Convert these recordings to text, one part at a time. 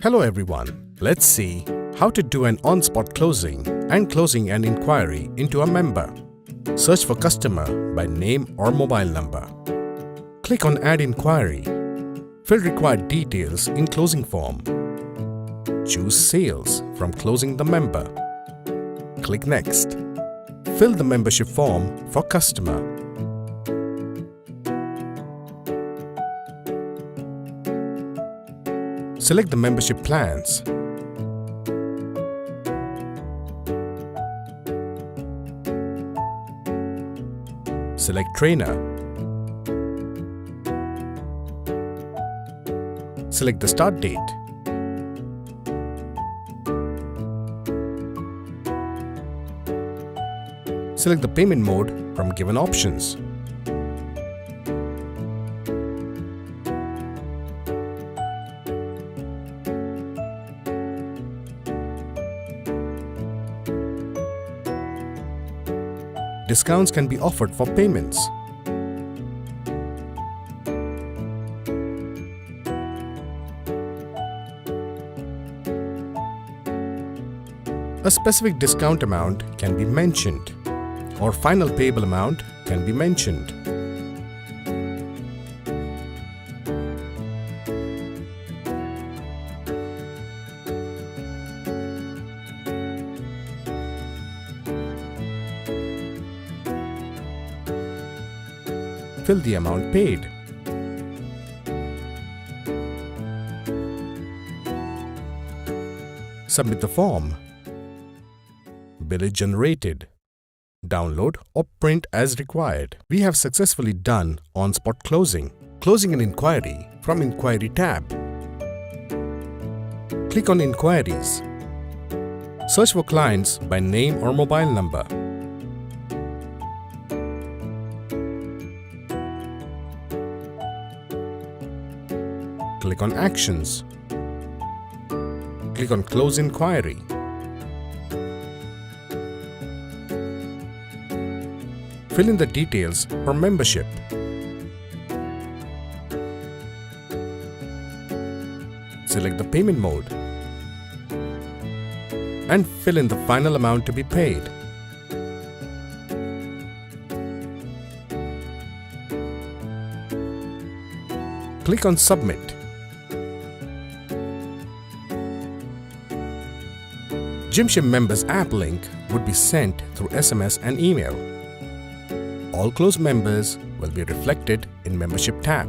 Hello everyone, let's see how to do an on-spot closing and closing an inquiry into a member. Search for customer by name or mobile number. Click on Add Inquiry. Fill required details in closing form. Choose Sales from closing the member. Click Next. Fill the membership form for customer. Select the membership plans. Select Trainer. Select the start date. Select the payment mode from given options. Discounts can be offered for payments. A specific discount amount can be mentioned, or final payable amount can be mentioned. Fill the amount paid. Submit the form. Bill is generated. Download or print as required. We have successfully done on-spot closing. Closing an inquiry from Enquiry tab. Click on Enquiries. Search for clients by name or mobile number. Click on Actions. Click on Close Inquiry. Fill in the details for membership. Select the payment mode and fill in the final amount to be paid. Click on Submit. Gymshim members app link would be sent through SMS and email. All closed members will be reflected in Membership tab.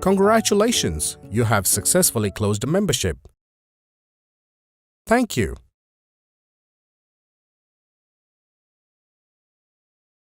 Congratulations, you have successfully closed a membership. Thank you.